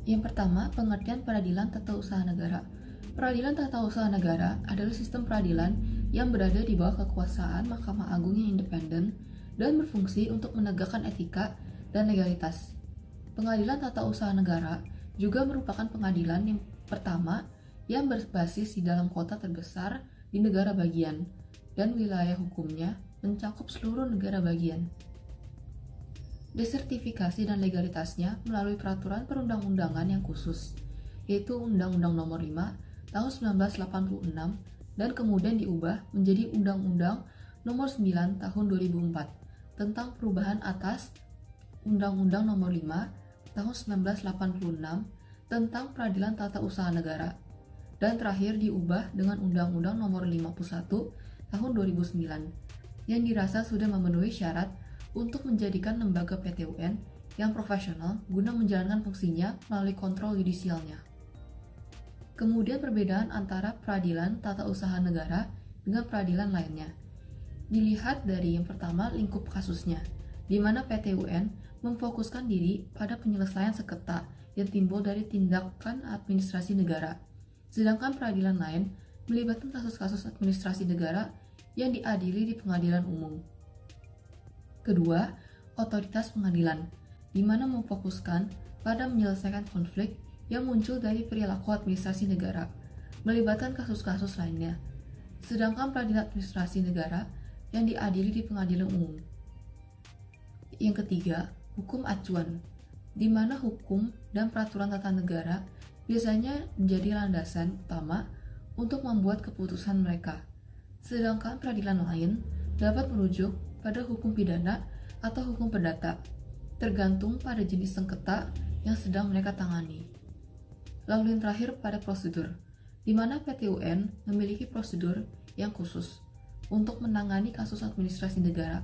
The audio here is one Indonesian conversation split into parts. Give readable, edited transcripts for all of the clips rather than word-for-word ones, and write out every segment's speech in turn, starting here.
Yang pertama, pengertian peradilan tata usaha negara. Peradilan tata usaha negara adalah sistem peradilan yang berada di bawah kekuasaan Mahkamah Agung yang independen dan berfungsi untuk menegakkan etika dan legalitas. Pengadilan tata usaha negara juga merupakan pengadilan yang pertama yang berbasis di dalam kota terbesar di negara bagian, dan wilayah hukumnya mencakup seluruh negara bagian. Desertifikasi dan legalitasnya melalui peraturan perundang-undangan yang khusus, yaitu Undang-Undang Nomor 5 Tahun 1986 dan kemudian diubah menjadi Undang-Undang Nomor 9 Tahun 2004 tentang perubahan atas Undang-Undang Nomor 5 Tahun 1986 tentang Peradilan Tata Usaha Negara, dan terakhir diubah dengan Undang-Undang Nomor 51 Tahun 2009 yang dirasa sudah memenuhi syarat untuk menjadikan lembaga PTUN yang profesional guna menjalankan fungsinya melalui kontrol yudisialnya. Kemudian perbedaan antara peradilan tata usaha negara dengan peradilan lainnya. Dilihat dari yang pertama lingkup kasusnya, di mana PTUN memfokuskan diri pada penyelesaian sengketa yang timbul dari tindakan administrasi negara, sedangkan peradilan lain melibatkan kasus-kasus administrasi negara yang diadili di pengadilan umum. Kedua, otoritas pengadilan, di mana memfokuskan pada menyelesaikan konflik yang muncul dari perilaku administrasi negara, melibatkan kasus-kasus lainnya, sedangkan peradilan administrasi negara yang diadili di pengadilan umum. Yang ketiga, hukum acuan, di mana hukum dan peraturan tata negara biasanya menjadi landasan utama untuk membuat keputusan mereka, sedangkan peradilan lain dapat merujuk pada hukum pidana atau hukum perdata, tergantung pada jenis sengketa yang sedang mereka tangani. Lalu yang terakhir pada prosedur, di mana PTUN memiliki prosedur yang khusus untuk menangani kasus administrasi negara,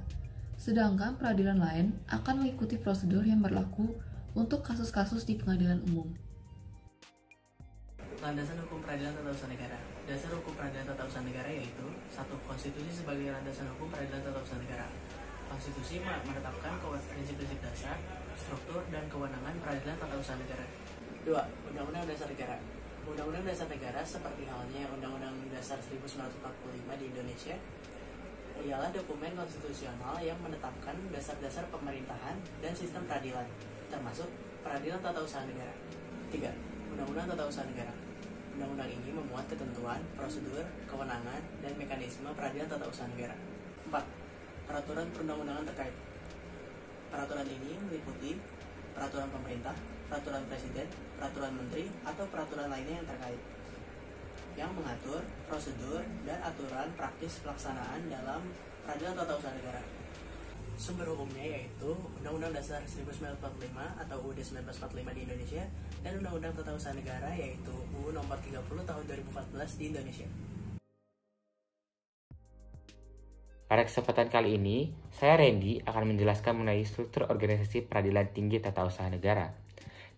sedangkan peradilan lain akan mengikuti prosedur yang berlaku untuk kasus-kasus di pengadilan umum. Landasan hukum peradilan tata usaha negara. Dasar hukum peradilan tata usaha negara yaitu 1. Konstitusi sebagai landasan hukum peradilan tata usaha negara. Konstitusi menetapkan prinsip-prinsip dasar, struktur, dan kewenangan peradilan tata usaha negara. 2. Undang-Undang Dasar Negara. Undang-Undang Dasar Negara seperti halnya Undang-Undang Dasar 1945 di Indonesia ialah dokumen konstitusional yang menetapkan dasar-dasar pemerintahan dan sistem peradilan, termasuk peradilan tata usaha negara. 3. Undang-Undang Tata Usaha Negara. Undang-undang ini memuat ketentuan, prosedur, kewenangan, dan mekanisme peradilan tata usaha negara. 4. Peraturan perundang-undangan terkait. Peraturan ini meliputi peraturan pemerintah, peraturan presiden, peraturan menteri, atau peraturan lainnya yang terkait, yang mengatur prosedur dan aturan praktis pelaksanaan dalam peradilan tata usaha negara. Sumber hukumnya yaitu Undang-Undang Dasar 1945 atau UUD 1945 di Indonesia dan Undang-Undang Tata Usaha Negara yaitu UU Nomor 30 Tahun 2014 di Indonesia. Pada kesempatan kali ini, saya Randy akan menjelaskan mengenai struktur organisasi Peradilan Tinggi Tata Usaha Negara.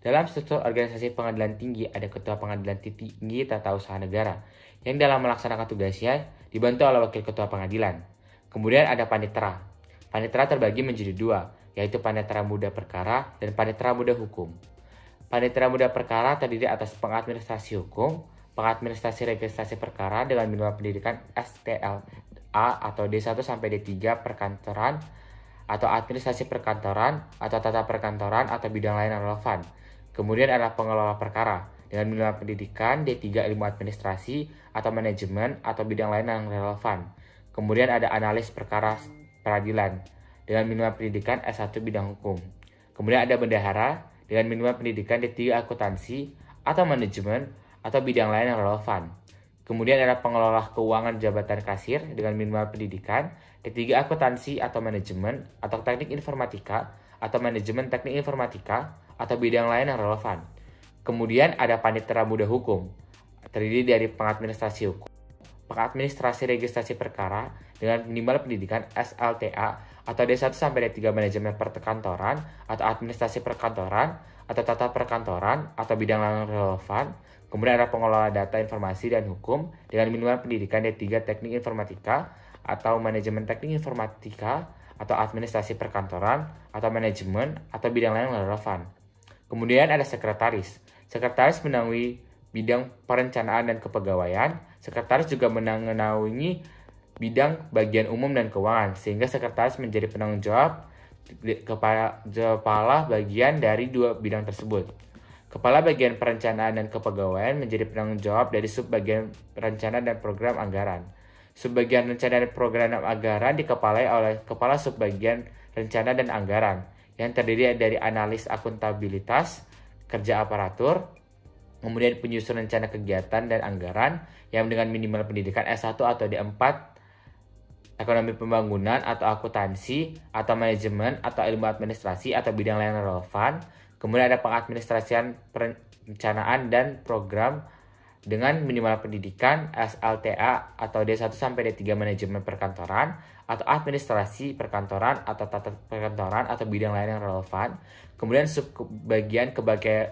Dalam struktur organisasi pengadilan tinggi ada Ketua Pengadilan Tinggi Tata Usaha Negara yang dalam melaksanakan tugasnya dibantu oleh Wakil Ketua Pengadilan. Kemudian ada Panitera. Panitera terbagi menjadi dua, yaitu Panitera Muda Perkara dan Panitera Muda Hukum. Panitera Muda Perkara terdiri atas pengadministrasi hukum, pengadministrasi registrasi perkara dengan minimal pendidikan STLA atau D1 sampai D3 perkantoran atau administrasi perkantoran atau tata perkantoran atau bidang lain yang relevan. Kemudian ada pengelola perkara dengan minimal pendidikan D3 ilmu administrasi atau manajemen atau bidang lain yang relevan. Kemudian ada analis perkara peradilan dengan minimal pendidikan S1 bidang hukum. Kemudian ada bendahara dengan minimal pendidikan D3 akuntansi atau manajemen atau bidang lain yang relevan. Kemudian ada pengelola keuangan jabatan kasir dengan minimal pendidikan D3 akuntansi atau manajemen atau teknik informatika atau manajemen teknik informatika atau bidang lain yang relevan. Kemudian ada Panitera Muda Hukum, terdiri dari pengadministrasi hukum, pengadministrasi registrasi perkara dengan minimal pendidikan SLTA atau D1 sampai D3 manajemen perkantoran atau administrasi perkantoran atau tata perkantoran atau bidang lain yang relevan. Kemudian ada pengelola data informasi dan hukum dengan minimal pendidikan D3 teknik informatika atau manajemen teknik informatika atau administrasi perkantoran atau manajemen atau bidang lain yang relevan. Kemudian ada sekretaris Sekretaris menaungi bidang perencanaan dan kepegawaian. Sekretaris juga menaungi bidang bagian umum dan keuangan, sehingga sekretaris menjadi penanggung jawab kepala bagian dari dua bidang tersebut. Kepala bagian perencanaan dan kepegawaian menjadi penanggung jawab dari subbagian rencana dan program anggaran. Subbagian rencana dan program anggaran dikepalai oleh kepala subbagian rencana dan anggaran yang terdiri dari analis akuntabilitas, kerja aparatur, kemudian penyusun rencana kegiatan dan anggaran yang dengan minimal pendidikan S1 atau D4, ekonomi pembangunan atau akuntansi atau manajemen atau ilmu administrasi atau bidang lain relevan. Kemudian ada pengadministrasian perencanaan dan program dengan minimal pendidikan SLTA atau D1 sampai D3 manajemen perkantoran atau administrasi perkantoran atau tata perkantoran atau bidang lain yang relevan. Kemudian subbagian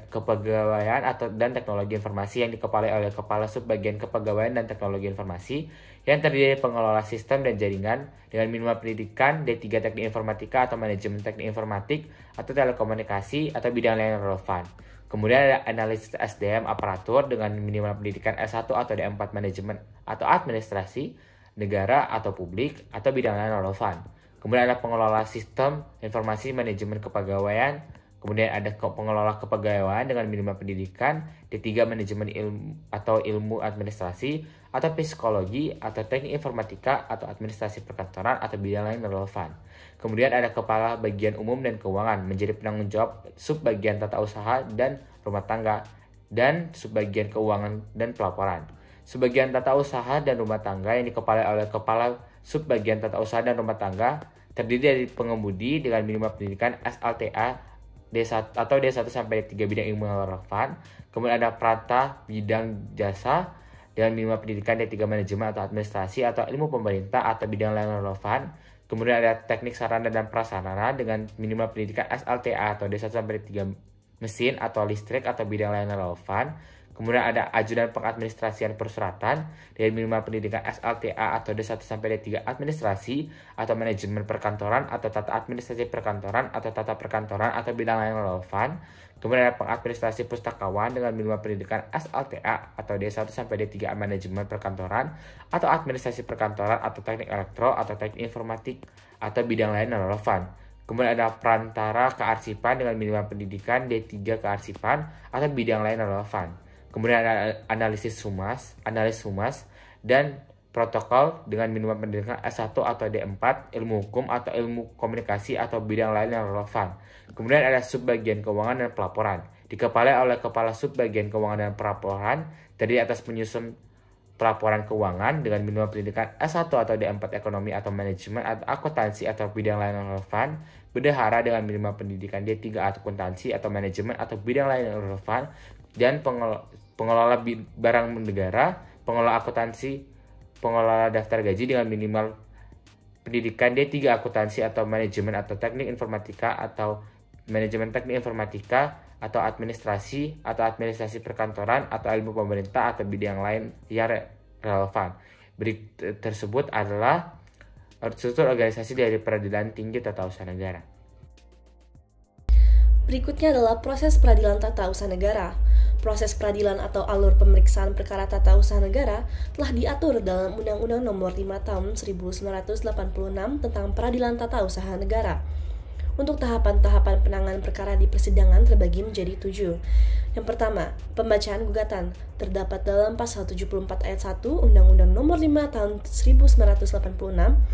kepegawaian dan teknologi informasi yang dikepalai oleh kepala subbagian kepegawaian dan teknologi informasi yang terdiri dari pengelola sistem dan jaringan dengan minimal pendidikan D3 teknik informatika atau manajemen teknik informatik atau telekomunikasi atau bidang lain yang relevan. Kemudian ada analisis SDM aparatur dengan minimal pendidikan S1 atau D4 manajemen atau administrasi negara atau publik atau bidang lain relevan. Kemudian ada pengelola sistem informasi manajemen kepegawaian. Kemudian ada pengelola kepegawaian dengan minimal pendidikan D3 manajemen ilmu administrasi atau psikologi atau teknik informatika atau administrasi perkantoran atau bidang lain relevan. Kemudian ada kepala bagian umum dan keuangan menjadi penanggung jawab subbagian tata usaha dan rumah tangga dan subbagian keuangan dan pelaporan. Subbagian tata usaha dan rumah tangga yang dikepalai oleh kepala subbagian tata usaha dan rumah tangga terdiri dari pengemudi dengan minimal pendidikan SLTA D1 atau D1 sampai D3 bidang ilmu relevan. Kemudian ada perata bidang jasa dengan minimal pendidikan D3 manajemen atau administrasi atau ilmu pemerintah atau bidang lain relevan. Kemudian ada teknik sarana dan prasarana dengan minimal pendidikan SLTA atau D1 sampai D3 mesin atau listrik atau bidang lain relevan. Kemudian ada ajudan pengadministrasian persuratan dengan minimal pendidikan SLTA atau D1 sampai D3 administrasi atau manajemen perkantoran atau tata administrasi perkantoran atau tata perkantoran atau bidang lain relevan. Kemudian ada pengadministrasi pustakawan dengan minimal pendidikan SLTA atau D1 sampai D3 manajemen perkantoran atau administrasi perkantoran atau teknik elektro atau teknik informatik atau bidang lain relevan. Kemudian ada perantara kearsipan dengan minimal pendidikan D3 kearsipan atau bidang lain relevan. Kemudian ada analisis humas dan protokol dengan minimal pendidikan S1 atau D4, ilmu hukum atau ilmu komunikasi atau bidang lain yang relevan. Kemudian ada subbagian keuangan dan pelaporan, dikepalai oleh kepala subbagian keuangan dan pelaporan, terdiri atas penyusun pelaporan keuangan dengan minimal pendidikan S1 atau D4 ekonomi atau manajemen atau akuntansi atau bidang lain yang relevan, bendahara dengan minimal pendidikan D3 atau akuntansi atau manajemen atau bidang lain yang relevan, dan pengelola barang negara, pengelola akuntansi, pengelola daftar gaji dengan minimal pendidikan D3 akuntansi atau manajemen atau teknik informatika atau manajemen teknik informatika atau administrasi perkantoran atau ilmu pemerintah atau bidang lain yang relevan. Berikut tersebut adalah struktur organisasi dari Peradilan Tinggi Tata Usaha Negara. Berikutnya adalah proses peradilan tata usaha negara. Proses peradilan atau alur pemeriksaan perkara tata usaha negara telah diatur dalam Undang-Undang Nomor 5 Tahun 1986 tentang Peradilan Tata Usaha Negara. Untuk tahapan-tahapan penanganan perkara di persidangan terbagi menjadi 7. Yang pertama, pembacaan gugatan terdapat dalam Pasal 74 Ayat 1 Undang-Undang Nomor 5 Tahun 1986.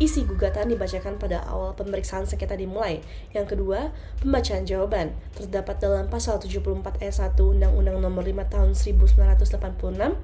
Isi gugatan dibacakan pada awal pemeriksaan sengketa dimulai. Yang kedua, pembacaan jawaban terdapat dalam Pasal 74 Ayat 1 Undang-Undang Nomor 5 Tahun 1986.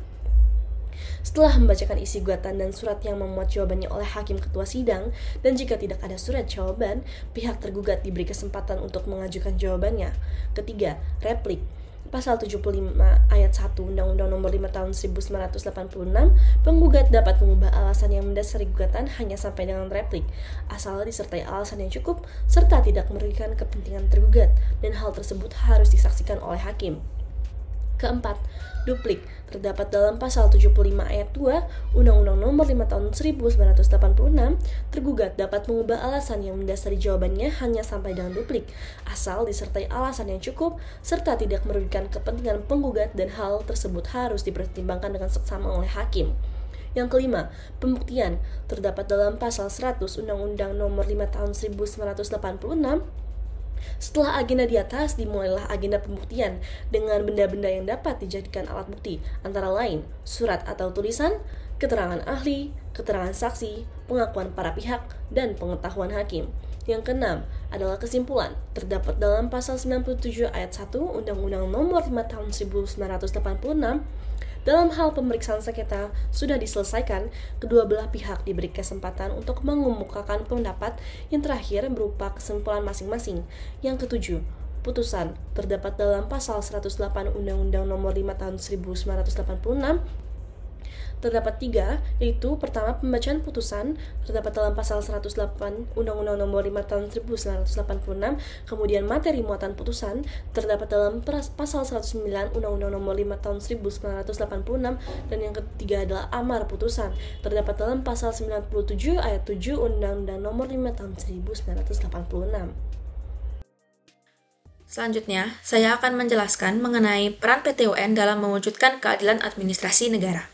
Setelah membacakan isi gugatan dan surat yang memuat jawabannya oleh hakim ketua sidang, dan jika tidak ada surat jawaban, pihak tergugat diberi kesempatan untuk mengajukan jawabannya. Ketiga, replik. Pasal 75 Ayat 1 Undang-Undang Nomor 5 Tahun 1986, penggugat dapat mengubah alasan yang mendasari gugatan hanya sampai dengan replik, asal disertai alasan yang cukup serta tidak merugikan kepentingan tergugat, dan hal tersebut harus disaksikan oleh hakim. Keempat, duplik terdapat dalam pasal 75 ayat 2 Undang-Undang Nomor 5 Tahun 1986. Tergugat dapat mengubah alasan yang mendasari jawabannya hanya sampai dengan duplik, asal disertai alasan yang cukup serta tidak merugikan kepentingan penggugat dan hal tersebut harus dipertimbangkan dengan seksama oleh hakim. Yang kelima, pembuktian terdapat dalam pasal 100 Undang-Undang Nomor 5 Tahun 1986. Setelah agenda di atas, dimulailah agenda pembuktian dengan benda-benda yang dapat dijadikan alat bukti, antara lain surat atau tulisan, keterangan ahli, keterangan saksi, pengakuan para pihak, dan pengetahuan hakim. Yang keenam adalah kesimpulan, terdapat dalam pasal 97 ayat 1 Undang-Undang Nomor 5 Tahun 1986. Dalam hal pemeriksaan sengketa sudah diselesaikan, kedua belah pihak diberi kesempatan untuk mengemukakan pendapat yang terakhir berupa kesimpulan masing-masing. Yang ketujuh, putusan terdapat dalam pasal 108 Undang-Undang Nomor 5 Tahun 1986. Terdapat tiga, yaitu pertama, pembacaan putusan terdapat dalam pasal 108 Undang-Undang Nomor 5 Tahun 1986, kemudian materi muatan putusan terdapat dalam pasal 109 Undang-Undang Nomor 5 Tahun 1986, dan yang ketiga adalah amar putusan terdapat dalam pasal 97 ayat 7 Undang-Undang Nomor 5 Tahun 1986. Selanjutnya, saya akan menjelaskan mengenai peran PT UN dalam mewujudkan keadilan administrasi negara.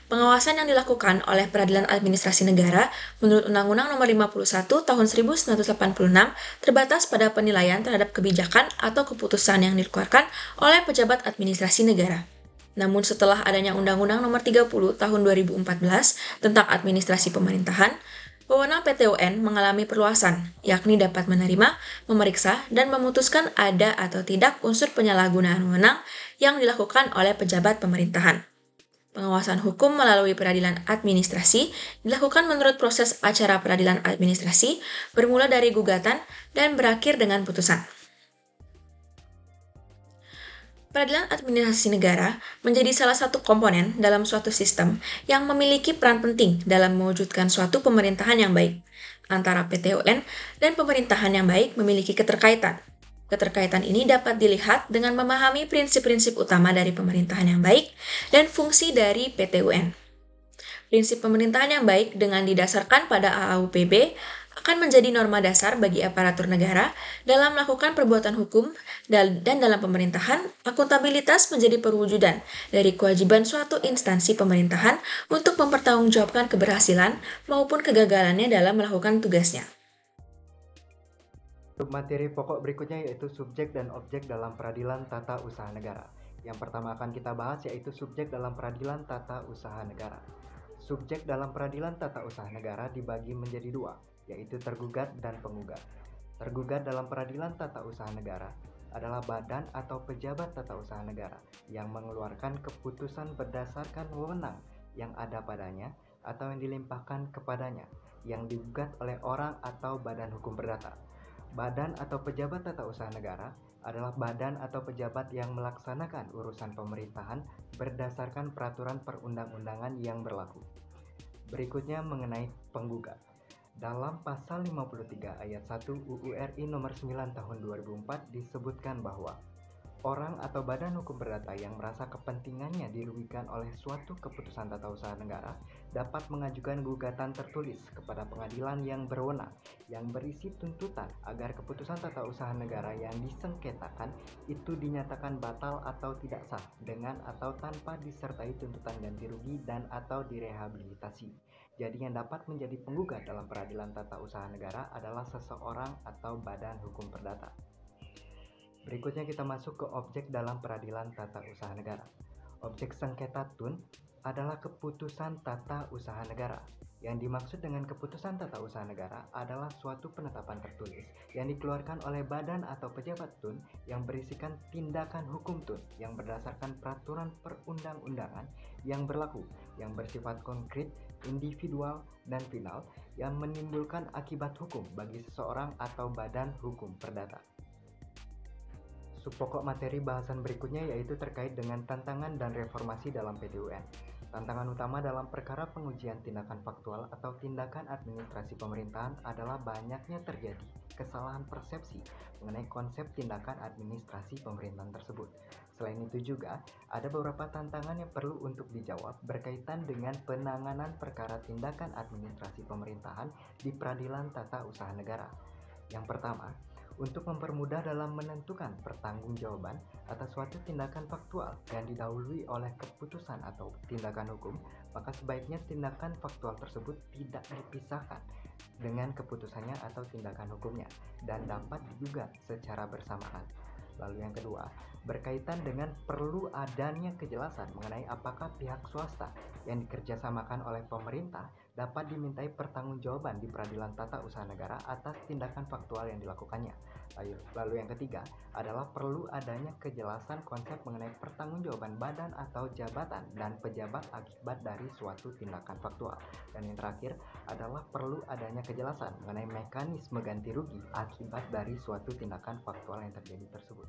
Pengawasan yang dilakukan oleh Peradilan Administrasi Negara menurut Undang-Undang Nomor 51 Tahun 1986 terbatas pada penilaian terhadap kebijakan atau keputusan yang dikeluarkan oleh pejabat administrasi negara. Namun setelah adanya Undang-Undang Nomor 30 Tahun 2014 tentang administrasi pemerintahan, wewenang PT UN mengalami perluasan, yakni dapat menerima, memeriksa, dan memutuskan ada atau tidak unsur penyalahgunaan wewenang yang dilakukan oleh pejabat pemerintahan. Pengawasan hukum melalui peradilan administrasi dilakukan menurut proses acara peradilan administrasi, bermula dari gugatan dan berakhir dengan putusan. Peradilan administrasi negara menjadi salah satu komponen dalam suatu sistem yang memiliki peran penting dalam mewujudkan suatu pemerintahan yang baik. Antara PT UN dan pemerintahan yang baik memiliki keterkaitan. Keterkaitan ini dapat dilihat dengan memahami prinsip-prinsip utama dari pemerintahan yang baik dan fungsi dari PT UN. Prinsip pemerintahan yang baik dengan didasarkan pada AAUPB akan menjadi norma dasar bagi aparatur negara dalam melakukan perbuatan hukum dan dalam pemerintahan. Akuntabilitas menjadi perwujudan dari kewajiban suatu instansi pemerintahan untuk mempertanggungjawabkan keberhasilan maupun kegagalannya dalam melakukan tugasnya. Materi pokok berikutnya yaitu subjek dan objek dalam peradilan tata usaha negara. Yang pertama akan kita bahas yaitu subjek dalam peradilan tata usaha negara. Subjek dalam peradilan tata usaha negara dibagi menjadi dua, yaitu tergugat dan penggugat. Tergugat dalam peradilan tata usaha negara adalah badan atau pejabat tata usaha negara yang mengeluarkan keputusan berdasarkan wewenang yang ada padanya atau yang dilimpahkan kepadanya, yang digugat oleh orang atau badan hukum perdata. Badan atau pejabat tata usaha negara adalah badan atau pejabat yang melaksanakan urusan pemerintahan berdasarkan peraturan perundang-undangan yang berlaku. Berikutnya mengenai penggugat. Dalam pasal 53 ayat 1 UU RI nomor 9 tahun 2004 disebutkan bahwa orang atau badan hukum perdata yang merasa kepentingannya dirugikan oleh suatu keputusan tata usaha negara dapat mengajukan gugatan tertulis kepada pengadilan yang berwenang yang berisi tuntutan agar keputusan tata usaha negara yang disengketakan itu dinyatakan batal atau tidak sah dengan atau tanpa disertai tuntutan ganti rugi dan atau direhabilitasi. Jadi yang dapat menjadi penggugat dalam peradilan tata usaha negara adalah seseorang atau badan hukum perdata. Berikutnya kita masuk ke objek dalam peradilan tata usaha negara. Objek sengketa TUN adalah keputusan tata usaha negara. Yang dimaksud dengan keputusan tata usaha negara adalah suatu penetapan tertulis yang dikeluarkan oleh badan atau pejabat TUN yang berisikan tindakan hukum TUN yang berdasarkan peraturan perundang-undangan yang berlaku, yang bersifat konkret, individual, dan final, yang menimbulkan akibat hukum bagi seseorang atau badan hukum perdata. Subpokok materi bahasan berikutnya yaitu terkait dengan tantangan dan reformasi dalam PT UN. Tantangan utama dalam perkara pengujian tindakan faktual atau tindakan administrasi pemerintahan adalah banyaknya terjadi kesalahan persepsi mengenai konsep tindakan administrasi pemerintahan tersebut. Selain itu juga, ada beberapa tantangan yang perlu untuk dijawab berkaitan dengan penanganan perkara tindakan administrasi pemerintahan di Peradilan Tata Usaha Negara. Yang pertama, untuk mempermudah dalam menentukan pertanggungjawaban atas suatu tindakan faktual yang didahului oleh keputusan atau tindakan hukum, maka sebaiknya tindakan faktual tersebut tidak dipisahkan dengan keputusannya atau tindakan hukumnya dan dapat diduga secara bersamaan. Lalu yang kedua, berkaitan dengan perlu adanya kejelasan mengenai apakah pihak swasta yang dikerjasamakan oleh pemerintah dapat dimintai pertanggungjawaban di Peradilan Tata Usaha Negara atas tindakan faktual yang dilakukannya. Lalu yang ketiga adalah perlu adanya kejelasan konsep mengenai pertanggungjawaban badan atau jabatan dan pejabat akibat dari suatu tindakan faktual. Dan yang terakhir adalah perlu adanya kejelasan mengenai mekanisme ganti rugi akibat dari suatu tindakan faktual yang terjadi tersebut.